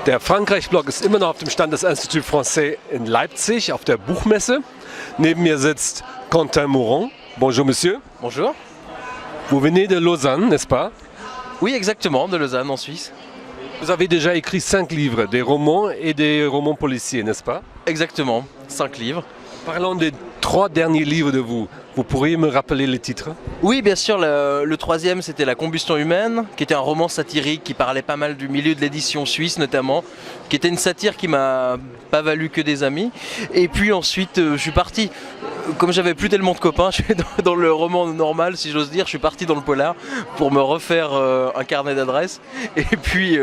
Der Frankreich-Blog ist immer noch auf dem Stand des Institut Français in Leipzig auf der Buchmesse. Neben mir sitzt Quentin Mouron. Bonjour monsieur. Bonjour. Vous venez de Lausanne, n'est-ce pas? Oui, exactement, de Lausanne en Suisse. Vous avez déjà écrit 5 livres, des romans et des romans policiers, n'est-ce pas? Exactement, 5 livres. Parlons des 3 derniers livres de vous. Vous pourriez me rappeler les titres? Oui, bien sûr, le troisième c'était La combustion humaine, qui était un roman satirique qui parlait pas mal du milieu de l'édition suisse notamment, qui était une satire qui m'a pas valu que des amis. Et puis ensuite je suis parti, comme j'avais plus tellement de copains, je suis dans le roman normal si j'ose dire, je suis parti dans le polar pour me refaire un carnet d'adresses. Et puis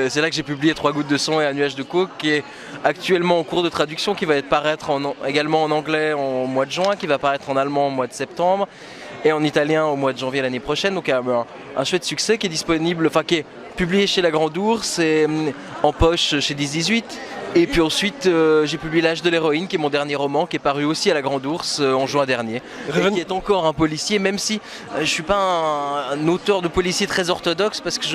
c'est là que j'ai publié 3 gouttes de sang et un nuage de coke, qui est actuellement en cours de traduction, qui va paraître également en anglais au mois de juin, qui va paraître en allemand au mois de septembre et en italien au mois de janvier l'année prochaine. Donc un chouette succès qui est disponible, enfin qui est publié chez La Grande Ourse et en poche chez 10-18. Et puis ensuite j'ai publié L'âge de l'héroïne, qui est mon dernier roman, qui est paru aussi à La Grande Ourse en juin dernier, et qui est encore un policier, même si je suis pas un auteur de policier très orthodoxe, parce que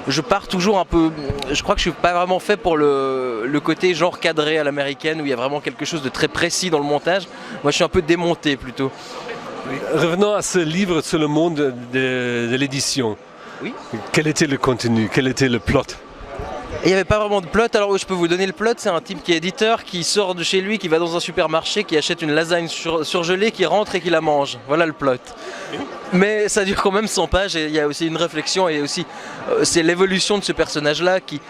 je pars toujours un peu, je crois que je suis pas vraiment fait pour le côté genre cadré à l'américaine, où il y a vraiment quelque chose de très précis dans le montage. Moi je suis un peu démonté plutôt. Revenons à ce livre sur le monde de l'édition. Oui. Quel était le contenu? Quel était le plot? Il n'y avait pas vraiment de plot, alors je peux vous donner le plot. C'est un type qui est éditeur, qui sort de chez lui, qui va dans un supermarché, qui achète une lasagne surgelée, qui rentre et qui la mange. Voilà le plot. Mais ça dure quand même 100 pages, et il y a aussi une réflexion, et aussi c'est l'évolution de ce personnage-là qui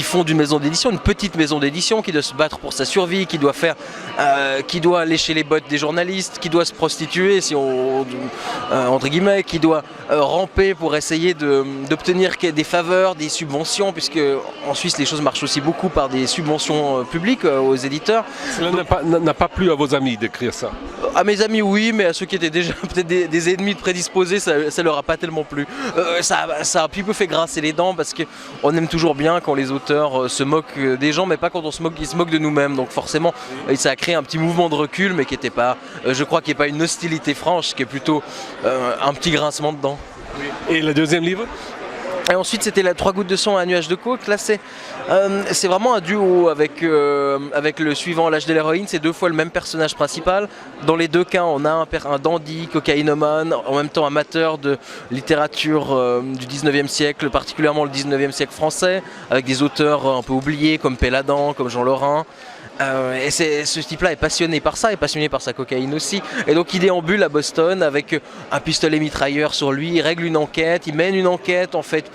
fonde une maison d'édition, une petite maison d'édition, qui doit se battre pour sa survie, qui doit lécher les bottes des journalistes, qui doit se prostituer, si entre guillemets, qui doit ramper pour essayer d'obtenir des faveurs, des subventions, puisque en Suisse les choses marchent aussi beaucoup par des subventions publiques aux éditeurs. Cela n'a pas plu à vos amis d'écrire ça? À mes amis oui, mais à ceux qui étaient déjà peut-être des ennemis prédisposés, ça leur a pas tellement plu. Ça a un petit peu fait grincer les dents, parce qu'on aime toujours bien quand les auteurs se moquent des gens, mais pas quand ils se moquent de nous-mêmes. Donc forcément ça a créé un petit mouvement de recul, mais qui n'était pas, je crois qu'il n'y a pas une hostilité franche, qui est plutôt un petit grincement de dents. Et le deuxième livre? Et ensuite c'était la 3 gouttes de sang et un nuage de coke. Là c'est vraiment un duo avec le suivant, L'âge de l'héroïne. C'est 2 fois le même personnage principal. Dans les 2 cas on a un dandy, cocaïnomane, en même temps amateur de littérature du 19e siècle, particulièrement le 19e siècle français, avec des auteurs un peu oubliés comme Péladan, comme Jean Lorrain. Et ce type-là est passionné par ça, est passionné par sa cocaïne aussi. Et donc il déambule à Boston avec un pistolet mitrailleur sur lui, il règle une enquête, il mène une enquête en fait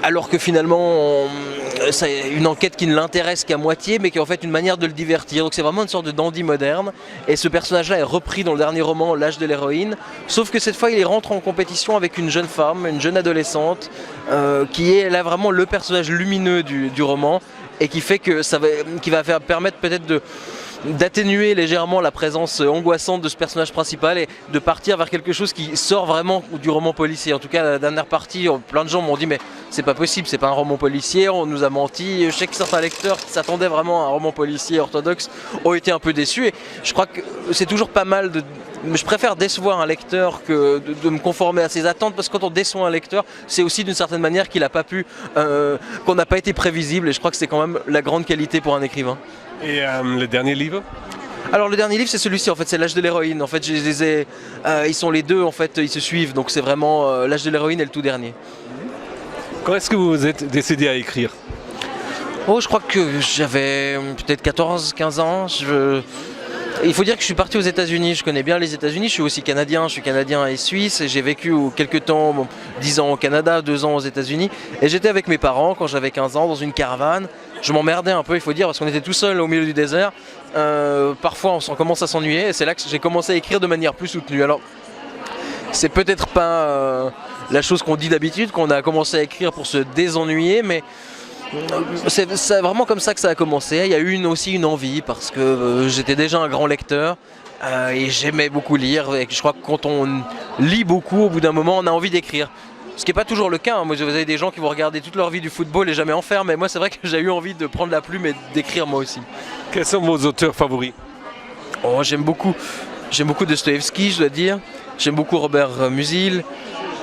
alors que finalement c'est une enquête qui ne l'intéresse qu'à moitié, mais qui est en fait une manière de le divertir. Donc c'est vraiment une sorte de dandy moderne, et ce personnage-là est repris dans le dernier roman, L'âge de l'héroïne, sauf que cette fois il rentre en compétition avec une jeune femme, une jeune adolescente, qui est là vraiment le personnage lumineux du roman, et qui fait que qui va permettre peut-être d'atténuer légèrement la présence angoissante de ce personnage principal, et de partir vers quelque chose qui sort vraiment du roman policier. En tout cas la dernière partie, plein de gens m'ont dit mais c'est pas possible, c'est pas un roman policier, on nous a menti. Je sais que certains lecteurs qui s'attendaient vraiment à un roman policier orthodoxe ont été un peu déçus, et je crois que c'est toujours pas mal je préfère décevoir un lecteur que de me conformer à ses attentes, parce que quand on déçoit un lecteur, c'est aussi d'une certaine manière qu'il n'a pas pu, qu'on n'a pas été prévisible, et je crois que c'est quand même la grande qualité pour un écrivain. Et le dernier livre? Alors le dernier livre c'est celui-ci en fait, c'est L'âge de l'héroïne. En fait ils sont les deux en fait, ils se suivent, donc c'est vraiment L'âge de l'héroïne et le tout dernier. Quand est-ce que vous vous êtes décidé à écrire? Oh, je crois que j'avais peut-être 14-15 ans. Il faut dire que je suis parti aux États-Unis, je connais bien les États-Unis, je suis aussi canadien, et suisse, et j'ai vécu quelques temps, 10 ans au Canada, 2 ans aux États-Unis, et j'étais avec mes parents quand j'avais 15 ans dans une caravane. Je m'emmerdais un peu, il faut dire, parce qu'on était tout seul au milieu du désert. Parfois on commence à s'ennuyer, et c'est là que j'ai commencé à écrire de manière plus soutenue. Alors c'est peut-être pas la chose qu'on dit d'habitude, qu'on a commencé à écrire pour se désennuyer, mais c'est vraiment comme ça que ça a commencé. Il y a eu aussi une envie, parce que j'étais déjà un grand lecteur et j'aimais beaucoup lire, et je crois que quand on lit beaucoup, au bout d'un moment on a envie d'écrire. Ce qui n'est pas toujours le cas, hein. Moi, vous avez des gens qui vont regarder toute leur vie du football et jamais en faire, mais moi c'est vrai que j'ai eu envie de prendre la plume et d'écrire moi aussi. Quels sont vos auteurs favoris? Oh, j'aime beaucoup Dostoïevski, je dois dire. J'aime beaucoup Robert Musil.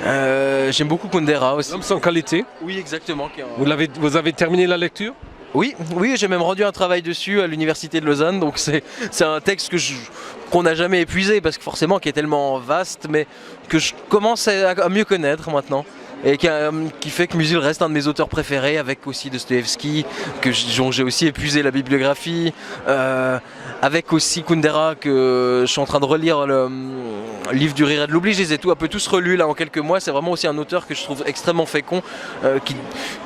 J'aime beaucoup Kundera aussi. L'homme sans qualité. Oui, exactement. Vous avez terminé la lecture? Oui, j'ai même rendu un travail dessus à l'université de Lausanne, donc c'est un texte qu'on n'a jamais épuisé, parce que forcément qui est tellement vaste, mais que je commence à mieux connaître maintenant. Et qui fait que Musil reste un de mes auteurs préférés, avec aussi Dostoïevski, dont j'ai aussi épuisé la bibliographie, avec aussi Kundera, que je suis en train de relire le livre du rire et de l'oubli. Je les ai un peu tous relus là en quelques mois. C'est vraiment aussi un auteur que je trouve extrêmement fécond,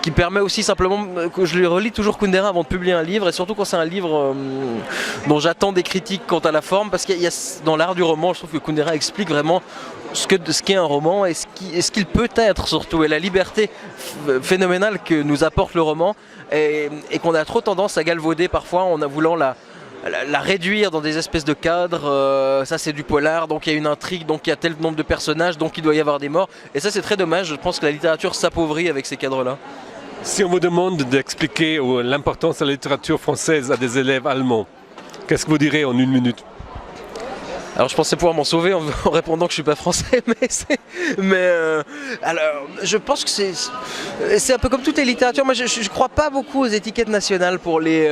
qui permet aussi simplement que je lui relis toujours Kundera avant de publier un livre, et surtout quand c'est un livre dont j'attends des critiques quant à la forme, parce qu'il y a dans l'art du roman, je trouve que Kundera explique vraiment ce qu'est un roman et ce qu'il peut être surtout, et la liberté phénoménale que nous apporte le roman, et qu'on a trop tendance à galvauder parfois en voulant la réduire dans des espèces de cadres. Ça c'est du polar, donc il y a une intrigue, donc il y a tel nombre de personnages, donc il doit y avoir des morts, et ça c'est très dommage. Je pense que la littérature s'appauvrit avec ces cadres là. Si on vous demande d'expliquer l'importance de la littérature française à des élèves allemands, qu'est-ce que vous direz en 1 minute? Alors je pensais pouvoir m'en sauver en répondant que je suis pas français, alors je pense que c'est un peu comme toutes les littératures. Moi je crois pas beaucoup aux étiquettes nationales pour les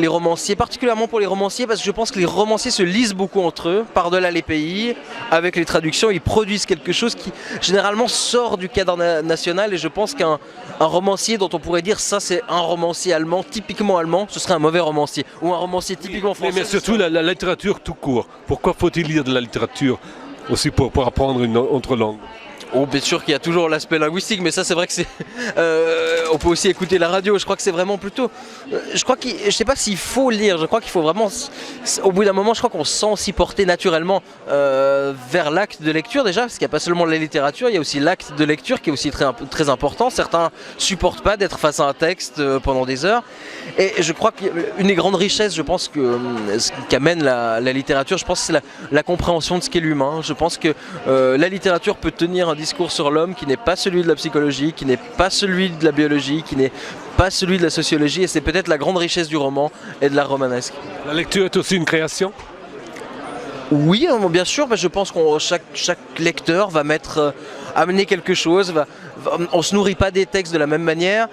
romanciers, particulièrement pour les romanciers, parce que je pense que les romanciers se lisent beaucoup entre eux, par-delà les pays. Avec les traductions, ils produisent quelque chose qui généralement sort du cadre national, et je pense qu'un romancier dont on pourrait dire ça c'est un romancier allemand, typiquement allemand, ce serait un mauvais romancier, ou un romancier typiquement français. Mais surtout la littérature tout court. Pourquoi faut-il lire de la littérature aussi pour apprendre une autre langue? Oh, bien sûr qu'il y a toujours l'aspect linguistique, mais ça c'est vrai que c'est... on peut aussi écouter la radio, je crois que c'est vraiment plutôt... je sais pas s'il faut lire, je crois qu'il faut vraiment... Au bout d'un moment, je crois qu'on se sent aussi porter naturellement vers l'acte de lecture déjà, parce qu'il n'y a pas seulement la littérature, il y a aussi l'acte de lecture qui est aussi très important. Certains supportent pas d'être face à un texte pendant des heures, et je crois qu'une des grandes richesses, je pense, qu'amène la littérature, je pense que c'est la compréhension de ce qu'est l'humain. Je pense que la littérature peut tenir un discours sur l'homme qui n'est pas celui de la psychologie, qui n'est pas celui de la biologie, qui n'est pas celui de la sociologie, et c'est peut-être la grande richesse du roman et de l'art romanesque. La lecture est aussi une création? Oui, bien sûr, je pense que chaque lecteur va amener quelque chose. On ne se nourrit pas des textes de la même manière.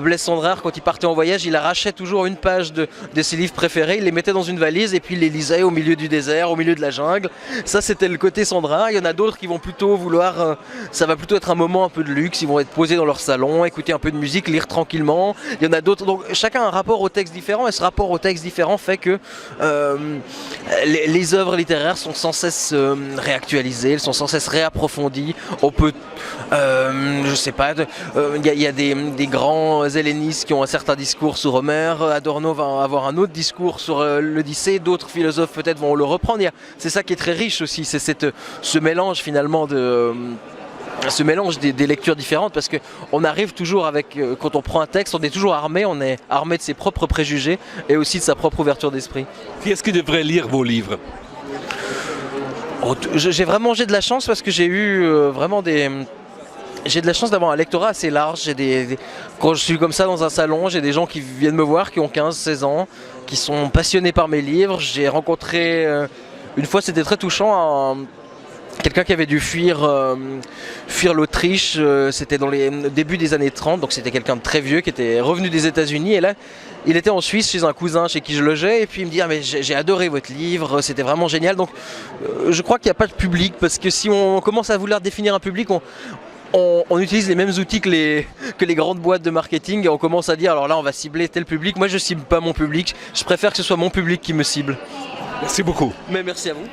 Blaise Cendrars, quand il partait en voyage, il arrachait toujours une page de ses livres préférés, il les mettait dans une valise et puis il les lisait au milieu du désert, au milieu de la jungle. Ça c'était le côté Cendrars. Il y en a d'autres qui vont plutôt vouloir, ça va plutôt être un moment un peu de luxe, ils vont être posés dans leur salon, écouter un peu de musique, lire tranquillement. Il y en a d'autres, donc chacun a un rapport au texte différent, et ce rapport au texte différent fait que les œuvres littéraires sont sans cesse réactualisées, elles sont sans cesse réapprofondies. On peut, je sais pas, il y a des grands hellénistes qui ont un certain discours sur Homère, Adorno va avoir un autre discours sur l'Odyssée, d'autres philosophes peut-être vont le reprendre. C'est ça qui est très riche aussi, c'est ce mélange finalement des lectures différentes, parce qu'on arrive toujours quand on prend un texte, on est toujours armé, de ses propres préjugés et aussi de sa propre ouverture d'esprit. Qui est-ce qui devrait lire vos livres? J'ai de la chance, parce que j'ai eu j'ai de la chance d'avoir un lectorat assez large. Quand je suis comme ça dans un salon, j'ai des gens qui viennent me voir, qui ont 15-16 ans, qui sont passionnés par mes livres. J'ai rencontré, une fois c'était très touchant, quelqu'un qui avait dû fuir l'Autriche, c'était dans les débuts des années 30, donc c'était quelqu'un de très vieux qui était revenu des États-Unis, et là il était en Suisse chez un cousin chez qui je logeais, et puis il me dit « Ah mais j'ai adoré votre livre, c'était vraiment génial ». Donc je crois qu'il n'y a pas de public, parce que si on commence à vouloir définir un public, on utilise les mêmes outils que les grandes boîtes de marketing, et on commence à dire alors là on va cibler tel public. Moi je cible pas mon public, je préfère que ce soit mon public qui me cible. Merci beaucoup. Mais merci à vous.